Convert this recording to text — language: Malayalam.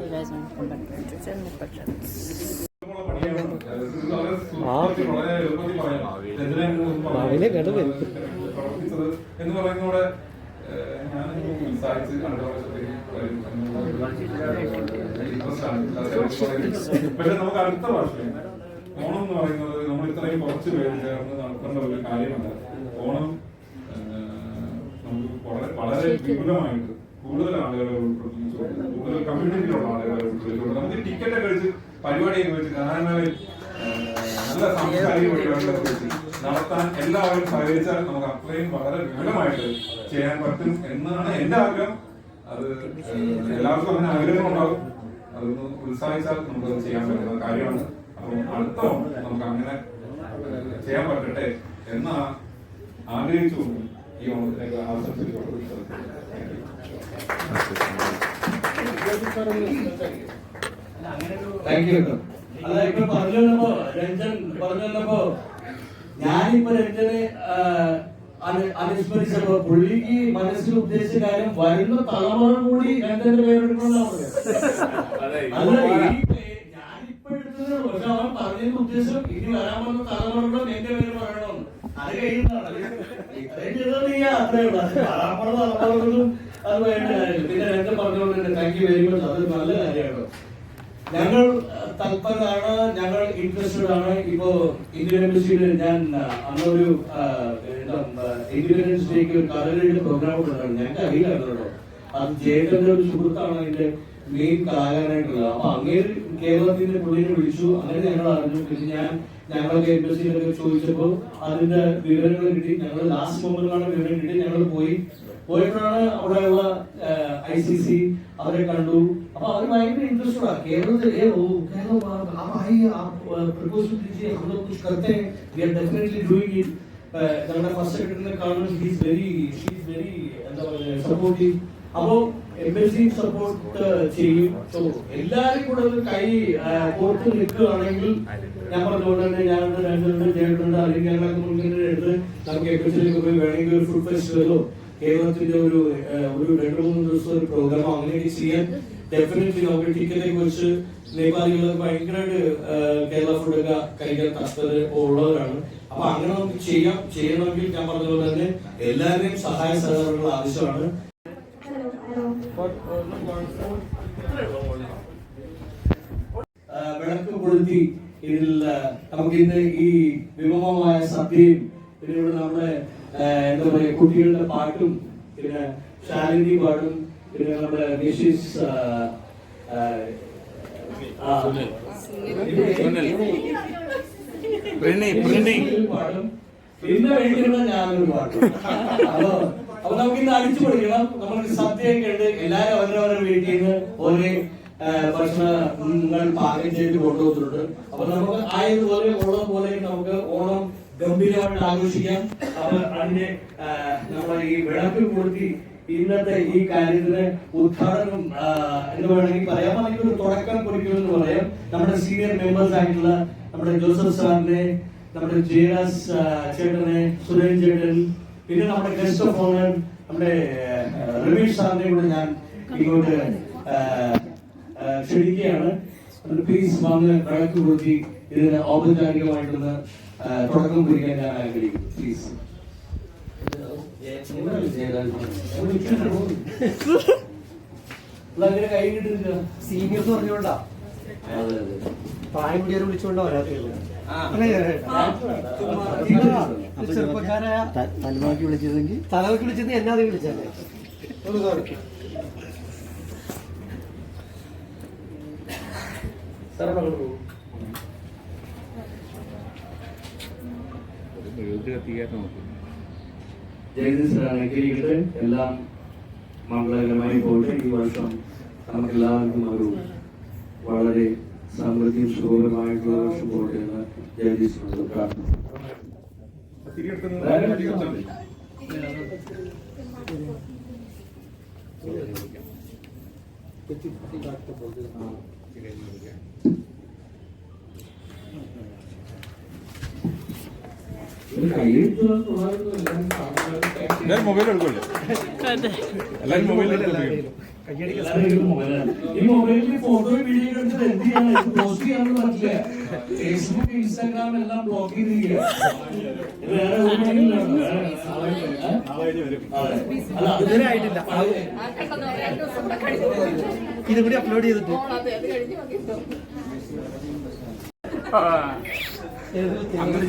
Hey guys, welcome back to YouTube channel Projects. എന്ന് പറയുന്നതോടെ പക്ഷെ നമുക്ക് അടുത്ത വർഷം ഓണം എന്ന് പറയുന്നത് നമ്മൾ ഇത്രയും കുറച്ച് പേര് ചേർന്ന് നടത്തേണ്ട ഒരു കാര്യമല്ല. ഓണം നമുക്ക് വളരെ വിപുലമായിട്ട് കൂടുതൽ ആളുകളെ ഉൾപ്പെടുത്തിച്ചുകൊണ്ട് കൂടുതൽ കമ്മ്യൂണിറ്റിയിലുള്ള ആളുകളെ ഉൾപ്പെടുത്തിച്ചുകൊണ്ട് നമുക്ക് ടിക്കറ്റ് ഒക്കെ വെച്ച് പരിപാടിയൊക്കെ വെച്ച് ഗാനമേളയിൽ നല്ല സാംസ്കാരിക പരിപാടികളൊക്കെ വെച്ച് നടത്താൻ എല്ലാവരും സഹകരിച്ചാൽ നമുക്ക് അത്രയും വളരെ വിപുലമായിട്ട് ചെയ്യാൻ പറ്റും എന്നാണ് എന്റെ ആഗ്രഹം. അത് എല്ലാവർക്കും അങ്ങനെ ആഗ്രഹം ഉണ്ടാവും. അതൊന്ന് ഉത്സാഹിച്ചാൽ നമുക്ക് ചെയ്യാൻ പറ്റുന്ന കാര്യമാണ്. അപ്പം അടുത്ത നമുക്ക് അങ്ങനെ ചെയ്യാൻ പറ്റട്ടെ എന്ന് ആഗ്രഹിച്ചുകൊണ്ട് ഈ ഓണത്തിലേക്ക് ആശംസിച്ചുകൊണ്ട് ഇപ്പൊ പറഞ്ഞപ്പോ രഞ്ജൻ പറഞ്ഞപ്പോ ഞാനിപ്പോ രഞ്ജനെ അനുസ്മരിച്ചപ്പോ പുള്ളിക്ക് മനസ്സിൽ ഉദ്ദേശിച്ച കാര്യം വരുന്ന തലമുറ കൂടി രഞ്ജന്റെ പേരെടുക്കണമെന്നാണ്. ഞാനിപ്പോ എടുത്തത് പക്ഷെ അവൻ പറഞ്ഞതിന്റെ ഉദ്ദേശം ഇനി വരാൻ വന്ന തലമുറകളും എന്റെ പേര് പറയണമെന്ന്. അത് കഴിയുന്നതാണ് ഇത്രയും ചെയ്തത് നീ അത്രേ ഉള്ളൂ. വരാൻ തലമുറകളും അത് വേണ്ട കാര്യം. പിന്നെ രഞ്ജൻ പറഞ്ഞുകൊണ്ട് താങ്ക് യു വെരി മച്ച്. അതൊരു നല്ല കാര്യമാണ്. ഞങ്ങൾ തൽപരരാണ്, ഞങ്ങൾ ഇൻട്രസ്റ്റഡ് ആണ്. ഇപ്പോ ഇന്ത്യൻ എംബസിയിൽ ഞാൻ അന്നൊരു ഇൻഡിപെൻഡൻസ് ഡേക്ക് ഒരു കലയുടെ പ്രോഗ്രാം ഉണ്ടായിരുന്നു. ഞങ്ങൾക്ക് അറിയില്ലായിരുന്നു. അത് ജേക്കന്റെ ഒരു സുഹൃത്താണ് അതിന്റെ മെയിൻ കലാകാരനായിട്ടുള്ളത്. അപ്പൊ അങ്ങേര് കേരളത്തിന്റെ പുള്ളിനെ വിളിച്ചു. അങ്ങനെ ഞങ്ങൾ അറിഞ്ഞു. പിന്നെ ഞങ്ങളൊക്കെ എംബസിയിലൊക്കെ ചോദിച്ചപ്പോ അതിന്റെ വിവരങ്ങൾ കിട്ടി. ഞങ്ങൾ ലാസ്റ്റ് മൊമെന്റിലാണ് വിവരം കിട്ടി. ഞങ്ങൾ പോയപ്പോഴാണ് അവിടെയുള്ള ICC അവരെ കണ്ടു. അപ്പൊ അവർ ഭയങ്കര ഇൻട്രസ്റ്റഡ് ആണ് കേരളത്തിൽ. ഞങ്ങളുടെ ഫസ്റ്റ് സെക്രട്ടറിനെ കാണുന്നത് എന്താ പറയുക സപ്പോർട്ടീവ്. അപ്പോ എംബസി സപ്പോർട്ട് ചെയ്യും. സോ എല്ലാരും കൂടെ ഒരു കൈ കോർത്ത് നിൽക്കുകയാണെങ്കിൽ ഞാൻ പറഞ്ഞുകൊണ്ട് തന്നെ ഞാനുണ്ട്, രണ്ടുണ്ട്, ചേട്ടനുണ്ട്, അല്ലെങ്കിൽ ഞങ്ങളൊക്കെ മുൻഗണന എടുത്ത് നമുക്ക് എംബസിയിലേക്ക് പോയി വേണമെങ്കിൽ ഒരു ഫുഡ് ഫെസ്റ്റിവലോ കേരളത്തിന്റെ ഒരു 2-3 ദിവസം ഒരു പ്രോഗ്രാമോ അങ്ങനെയൊക്കെ ചെയ്യാൻ ഡെഫിനറ്റ്ലി നമുക്ക് ടിക്കറ്റ് കുറിച്ച് നേപ്പാളികളൊക്കെ ഭയങ്കരമായിട്ട് കേരള ഫുഡൊക്കെ കഴിക്കാൻ താല്പര്യം ഉള്ളവരാണ്. അപ്പൊ അങ്ങനെ നമുക്ക് ചെയ്യണമെങ്കിൽ ഞാൻ പറഞ്ഞതുപോലെ തന്നെ എല്ലാവരുടെയും സഹായ സഹകരണങ്ങൾ ആവശ്യമാണ്. വിളക്ക് കൊളുത്തി ഇതിൽ നമുക്ക് ഇന്ന് ഈ വിഭവമായ സദ്യയും പിന്നെ ഇവിടെ നമ്മുടെ എന്താ പറയുക കുട്ടികളുടെ പാട്ടും പിന്നെ ശാലിനി പാട്ടും പിന്നെ നമ്മുടെ മിഷീസ് പാട്ടും പിന്നെ വേണ്ടിയുള്ള ഞാനൊരു പാട്ടും. അപ്പൊ നമുക്ക് ഇന്ന് അടിച്ചു പൊളിക്കണം. നമ്മൾക്ക് സദ്യയൊക്കെ ഉണ്ട്. എല്ലാരും അവരവരുടെ വീട്ടിൽ നിന്ന് ഓരോ ഭക്ഷണങ്ങൾ പാകം ചെയ്ത് കൊണ്ടുപോകുന്നുണ്ട്. അപ്പൊ നമുക്ക് ആയതുപോലെ ഉള്ളതുപോലെ നമുക്ക് ഓണം ഗംഭീരമായിട്ട് ആഘോഷിക്കാം. അപ്പൊ അതിന്റെ നമ്മുടെ ഈ വിളക്ക് കൊളുത്തി ഇന്നത്തെ ഈ കാര്യത്തിന് ഉദ്ഘാടനം എന്ന് വേണമെങ്കിൽ പറയാം, അല്ലെങ്കിൽ ഒരു തുടക്കം കുറിക്കുമെന്ന് പറയാം. നമ്മുടെ സീനിയർ മെമ്പേഴ്സ് ആയിട്ടുള്ള നമ്മുടെ ജോസഫ് സാറിനെ, നമ്മുടെ ജയരാജ് ചേട്ടനെ, സുരേൻ ചേട്ടൻ, പിന്നെ നമ്മുടെ ഗസ്റ്റ് ഓഫ് ഓണർ നമ്മുടെ രമേഷ് സാറിനെ കൂടെ ഞാൻ ഇങ്ങോട്ട് ക്ഷണിക്കുകയാണ്. പ്ലീസ് വന്ന് വിളക്ക് കൊളുത്തി ഇതിന് ഔപചാരികമായിട്ടുള്ള തുടക്കം കുറിക്കാൻ ഞാൻ ആഗ്രഹിക്കുന്നു. പ്ലീസ് അങ്ങനെ കൈ കിട്ടുന്നില്ല. സീനിയർ പറഞ്ഞോണ്ടാ പ്രായം കൂടിയാലും വിളിച്ചോണ്ടാ വരാത്ത ചെറുപ്പക്കാരായ തലമാക്കി വിളിച്ചതെങ്കിൽ തലമാക്കി വിളിച്ചത് എന്നാതെ വിളിച്ചല്ലേ. ജഗദീശ്വരനുഗ്രഹിക്കട്ടെ. എല്ലാം മംഗളകരമായി പോയിട്ട് ഈ വർഷം നമുക്കെല്ലാവർക്കും ഒരു വളരെ സമൃദ്ധിയും സുഖകരമായിട്ടുള്ള വർഷം പോട്ടെ എന്ന് ജഗദീശ്വരനോട് പ്രാർത്ഥിക്കുന്നു. എല്ലാവരും മൊബൈൽ എടുക്കുമല്ലോ. എല്ലാവരും മൊബൈൽ എടുക്കുമല്ലോ. എല്ലാവരും മൊബൈലാണ്. ഈ മൊബൈലിൽ ഫോട്ടോയും വീഡിയോ എടുത്തിട്ട് എന്ത് ചെയ്യാൻ പോസ്റ്റ് ചെയ്യാനൊന്നും പറ്റില്ല. ഫേസ്ബുക്ക് ഇൻസ്റ്റാഗ്രാം എല്ലാം ബ്ലോക്ക് ചെയ്തിരിക്കുക. വേറെ ഇതുവരെ ആയിട്ടില്ല. ഇതും കൂടി അപ്ലോഡ് ചെയ്തിട്ട് അങ്ങനെ